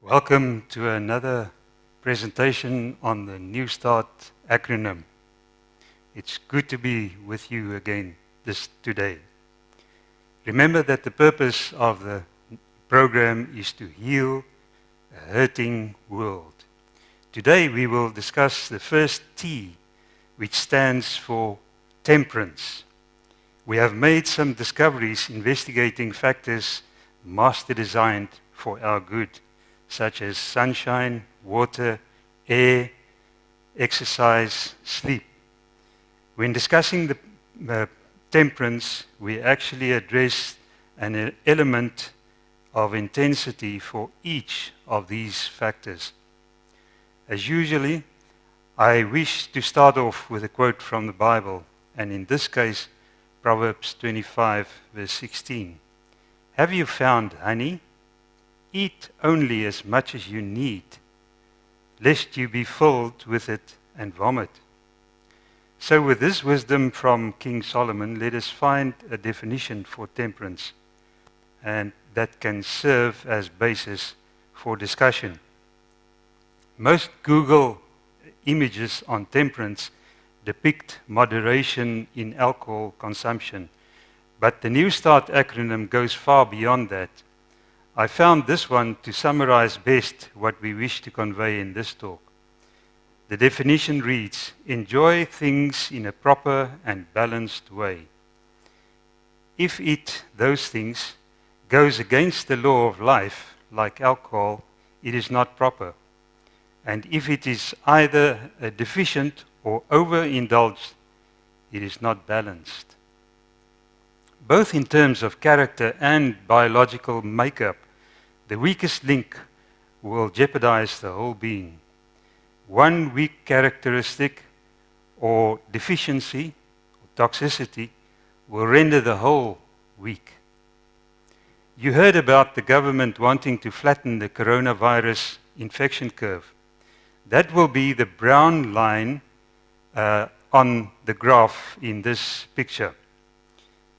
Welcome to another presentation on the New Start acronym. It's good to be with you again today. Remember that the purpose of the program is to heal a hurting world. Today we will discuss the first T, which stands for temperance. We have made some discoveries investigating factors master designed for our good, such as sunshine, water, air, exercise, sleep. When discussing the temperance, we actually address an element of intensity for each of these factors. As usually, I wish to start off with a quote from the Bible, and in this case, Proverbs 25, verse 16. Have you found honey? Eat only as much as you need, lest you be filled with it and vomit. So with this wisdom from King Solomon, let us find a definition for temperance, and that can serve as basis for discussion. Most Google images on temperance depict moderation in alcohol consumption, but the New Start acronym goes far beyond that. I found this one to summarize best what we wish to convey in this talk. The definition reads, enjoy things in a proper and balanced way. If those things, goes against the law of life, like alcohol, it is not proper. And if it is either deficient or overindulged, it is not balanced. Both in terms of character and biological makeup, the weakest link will jeopardize the whole being. One weak characteristic or deficiency or toxicity will render the whole weak. You heard about the government wanting to flatten the coronavirus infection curve. That will be the brown line on the graph in this picture.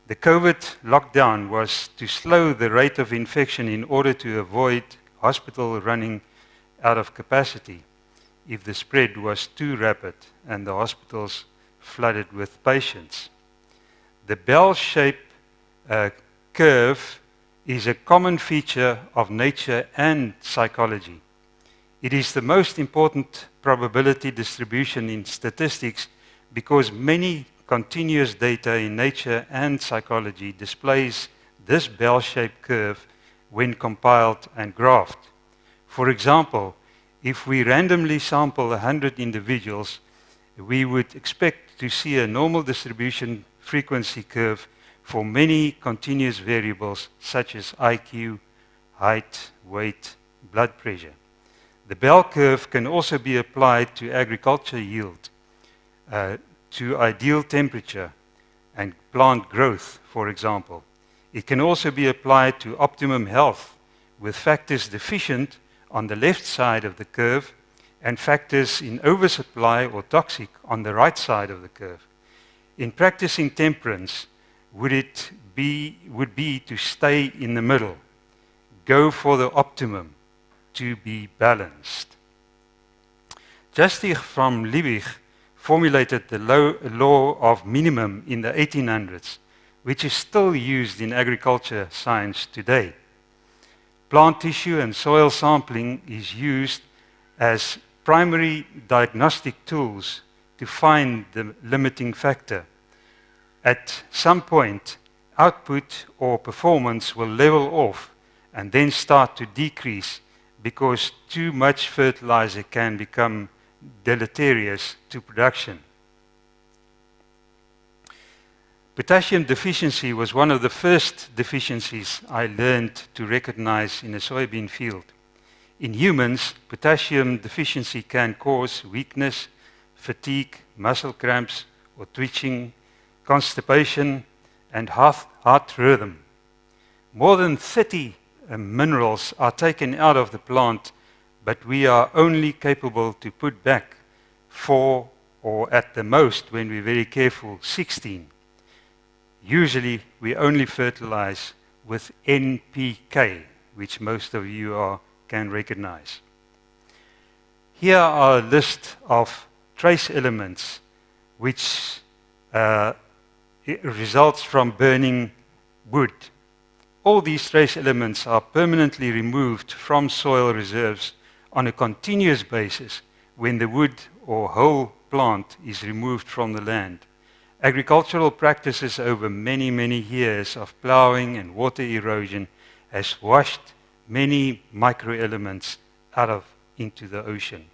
The COVID lockdown was to slow the rate of infection in order to avoid hospital running out of capacity if the spread was too rapid and the hospitals flooded with patients. The bell-shaped curve is a common feature of nature and psychology. It is the most important probability distribution in statistics because many continuous data in nature and psychology displays this bell-shaped curve when compiled and graphed. For example, if we randomly sample 100 individuals, we would expect to see a normal distribution frequency curve for many continuous variables such as IQ, height, weight, blood pressure. The bell curve can also be applied to agriculture yield, to ideal temperature and plant growth, for example. It can also be applied to optimum health, with factors deficient on the left side of the curve and factors in oversupply or toxic on the right side of the curve. In practicing temperance, would be to stay in the middle, go for the optimum, to be balanced. Justin from Liebig formulated the law of minimum in the 1800s, which is still used in agriculture science today. Plant tissue and soil sampling is used as primary diagnostic tools to find the limiting factor. At some point, output or performance will level off and then start to decrease because too much fertilizer can become deleterious to production. Potassium deficiency was one of the first deficiencies I learned to recognize in a soybean field. In humans, potassium deficiency can cause weakness, fatigue, muscle cramps or twitching, constipation, and heart rhythm. More than 30 minerals are taken out of the plant, but we are only capable to put back 4 or at the most, when we're very careful, 16. Usually we only fertilize with NPK, which most of you are can recognize. Here are a list of trace elements which results from burning wood. All these trace elements are permanently removed from soil reserves on a continuous basis when the wood or whole plant is removed from the land. Agricultural practices over many, many years of plowing and water erosion has washed many microelements into the ocean.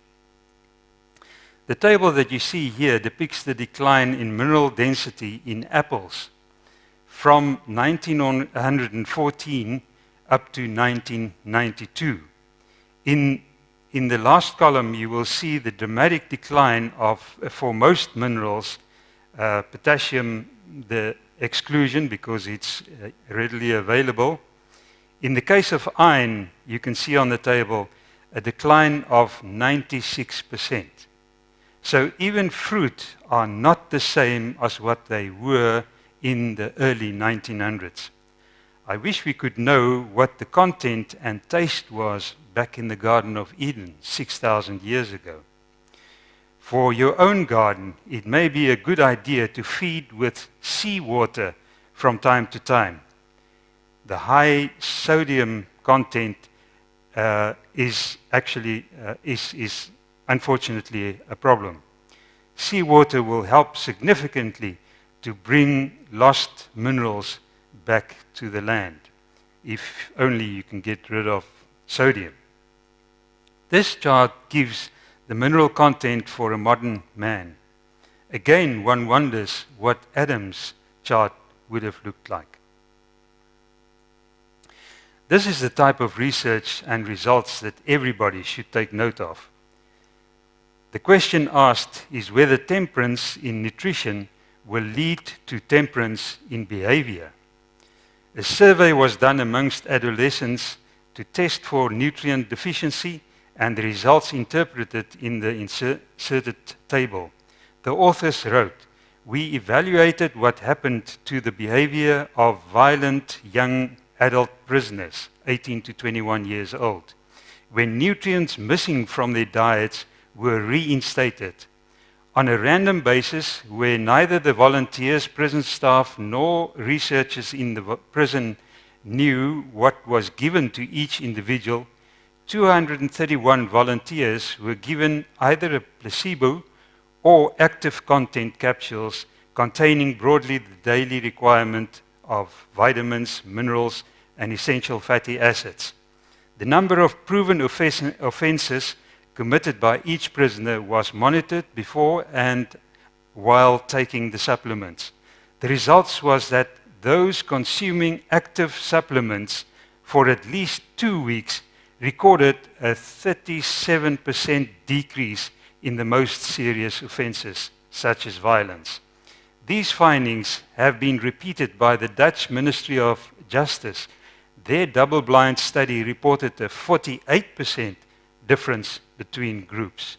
The table that you see here depicts the decline in mineral density in apples from 1914 up to 1992. In the last column, you will see the dramatic decline for most minerals, potassium, the exclusion because it's readily available. In the case of iron, you can see on the table a decline of 96%. So even fruit are not the same as what they were in the early 1900s. I wish we could know what the content and taste was back in the Garden of Eden 6,000 years ago. For your own garden, it may be a good idea to feed with seawater from time to time. The high sodium content is unfortunately a problem. Seawater will help significantly to bring lost minerals back to the land, if only you can get rid of sodium. This chart gives the mineral content for a modern man. Again, one wonders what Adam's chart would have looked like. This is the type of research and results that everybody should take note of. The question asked is whether temperance in nutrition will lead to temperance in behavior. A survey was done amongst adolescents to test for nutrient deficiency, and the results interpreted in the inserted table. The authors wrote, "We evaluated what happened to the behavior of violent young adult prisoners, 18 to 21 years old, when nutrients missing from their diets were reinstated on a random basis where neither the volunteers, prison staff, nor researchers in the prison knew what was given to each individual. 231 volunteers were given either a placebo or active content capsules containing broadly the daily requirement of vitamins, minerals, and essential fatty acids. The number of proven offenses committed by each prisoner was monitored before and while taking the supplements. The results was that those consuming active supplements for at least 2 weeks recorded a 37% decrease in the most serious offenses, such as violence. These findings have been repeated by the Dutch Ministry of Justice. Their double-blind study reported a 48% difference between groups.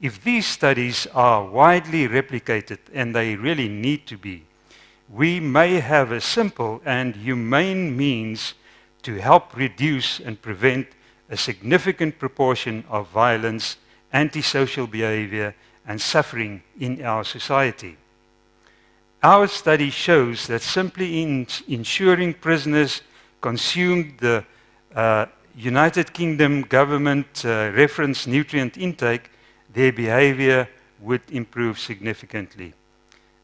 If these studies are widely replicated, and they really need to be, we may have a simple and humane means to help reduce and prevent a significant proportion of violence, antisocial behavior, and suffering in our society. Our study shows that simply ensuring prisoners consumed the United Kingdom government reference nutrient intake, their behavior would improve significantly.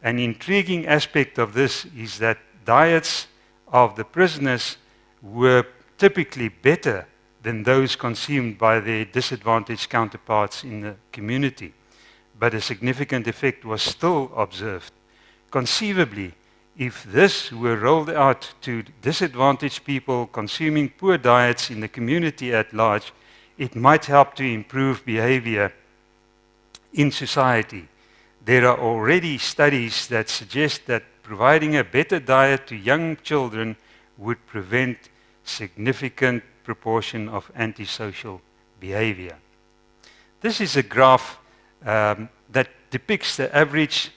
An intriguing aspect of this is that diets of the prisoners were typically better than those consumed by their disadvantaged counterparts in the community, but a significant effect was still observed. Conceivably, if this were rolled out to disadvantaged people consuming poor diets in the community at large, it might help to improve behavior in society. There are already studies that suggest that providing a better diet to young children would prevent significant proportion of antisocial behavior. This is a graph that depicts the average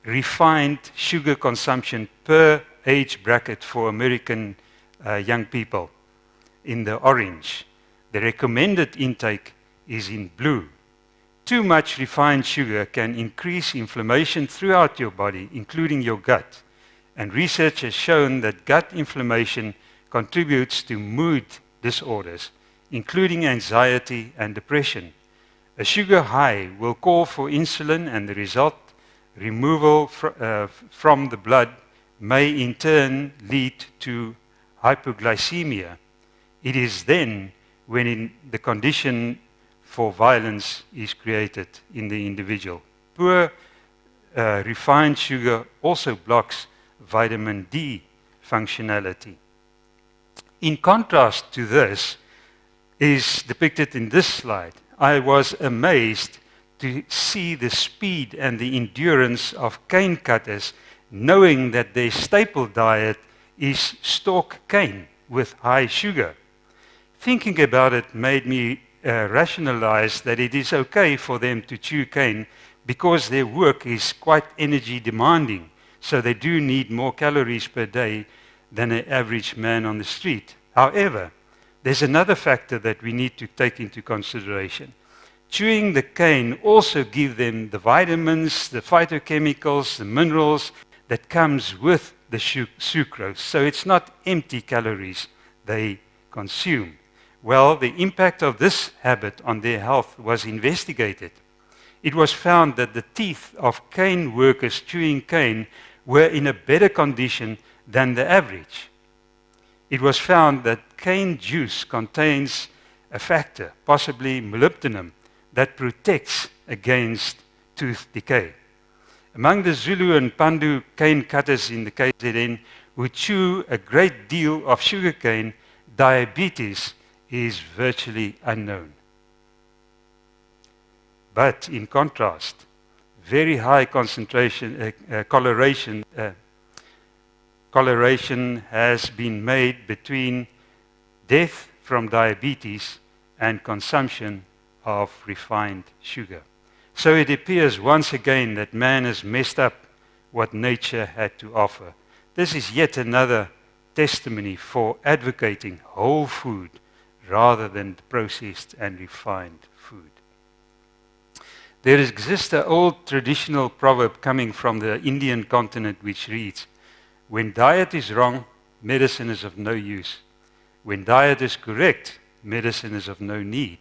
refined sugar consumption per age bracket for American young people in the orange. The recommended intake is in blue. Too much refined sugar can increase inflammation throughout your body, including your gut. And research has shown that gut inflammation contributes to mood disorders, including anxiety and depression. A sugar high will call for insulin, and the result, removal from the blood, may in turn lead to hypoglycemia. It is then when the condition for violence is created in the individual. Poor refined sugar also blocks vitamin D functionality. In contrast to this is depicted in this slide. I was amazed to see the speed and the endurance of cane cutters, knowing that their staple diet is stalk cane with high sugar. Thinking about it made me rationalize that it is okay for them to chew cane because their work is quite energy demanding, so they do need more calories per day than an average man on the street. However, there's another factor that we need to take into consideration. Chewing the cane also gives them the vitamins, the phytochemicals, the minerals that comes with the sucrose. So it's not empty calories they consume. Well, the impact of this habit on their health was investigated. It was found that the teeth of cane workers chewing cane were in a better condition than the average. It was found that cane juice contains a factor, possibly molybdenum, that protects against tooth decay. Among the Zulu and Pandu cane cutters in the KZN who chew a great deal of sugarcane, diabetes is virtually unknown. But in contrast, very high concentration, correlation has been made between death from diabetes and consumption of refined sugar. So it appears once again that man has messed up what nature had to offer. This is yet another testimony for advocating whole food rather than processed and refined food. There exists an old traditional proverb coming from the Indian continent which reads, "When diet is wrong, medicine is of no use. When diet is correct, medicine is of no need."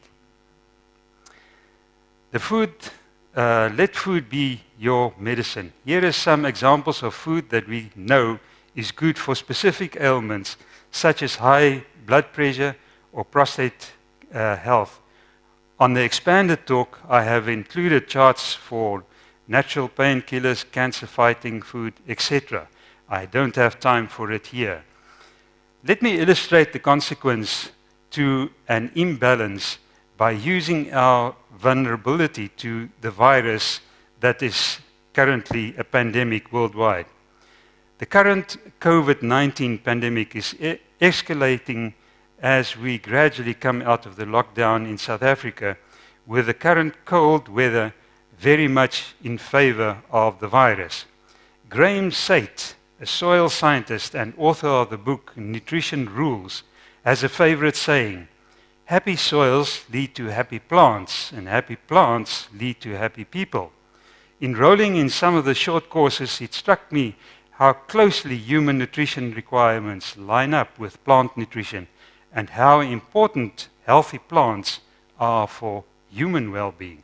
Let food be your medicine. Here are some examples of food that we know is good for specific ailments, such as high blood pressure or prostate health. On the expanded talk, I have included charts for natural painkillers, cancer-fighting food, etc. I don't have time for it here. Let me illustrate the consequence to an imbalance by using our vulnerability to the virus that is currently a pandemic worldwide. The current COVID-19 pandemic is escalating as we gradually come out of the lockdown in South Africa, with the current cold weather very much in favor of the virus. Graham Sate, a soil scientist and author of the book Nutrition Rules, has a favorite saying, "Happy soils lead to happy plants, and happy plants lead to happy people." Enrolling in some of the short courses, it struck me how closely human nutrition requirements line up with plant nutrition and how important healthy plants are for human well-being.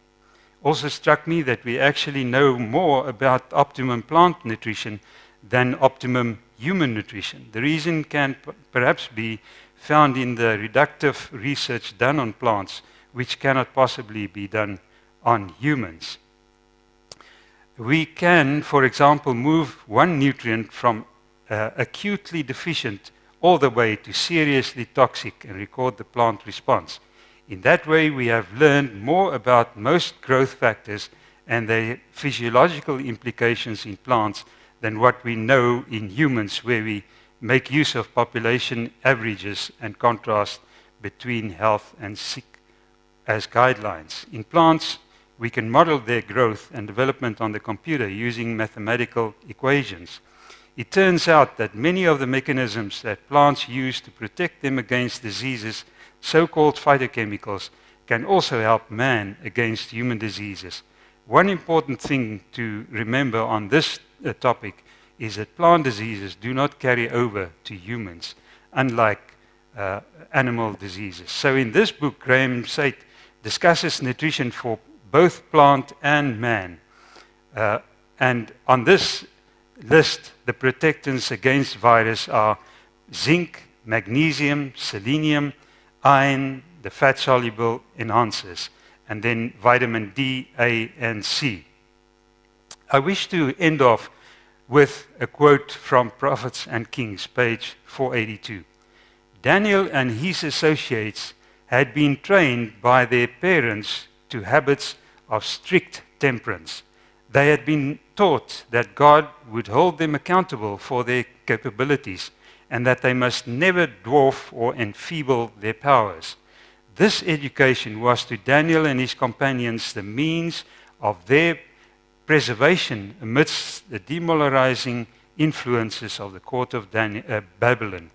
Also struck me that we actually know more about optimum plant nutrition than optimum human nutrition. The reason can perhaps be found in the reductive research done on plants, which cannot possibly be done on humans. We can, for example, move one nutrient from acutely deficient all the way to seriously toxic and record the plant response. In that way, we have learned more about most growth factors and their physiological implications in plants than what we know in humans, where we make use of population averages and contrast between health and sick as guidelines. In plants, we can model their growth and development on the computer using mathematical equations. it turns out that many of the mechanisms that plants use to protect them against diseases, so-called phytochemicals, can also help man against human diseases. One important thing to remember on this topic is that plant diseases do not carry over to humans, unlike animal diseases. So in this book, Graham Sate discusses nutrition for both plant and man. And on this list, the protectants against virus are zinc, magnesium, selenium, iron, the fat-soluble enhancers, and then vitamin D, A, and C. I wish to end off with a quote from Prophets and Kings, page 482. Daniel and his associates had been trained by their parents to habits of strict temperance. They had been taught that God would hold them accountable for their capabilities and that they must never dwarf or enfeeble their powers. This education was to Daniel and his companions the means of their preservation amidst the demoralizing influences of the court of Babylon.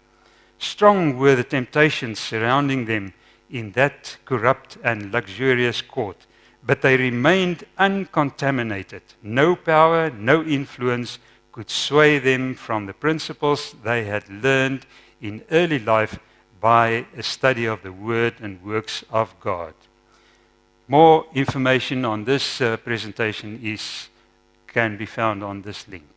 Strong were the temptations surrounding them in that corrupt and luxurious court, but they remained uncontaminated. No power, no influence could sway them from the principles they had learned in early life by a study of the Word and works of God. More information on this presentation can be found on this link.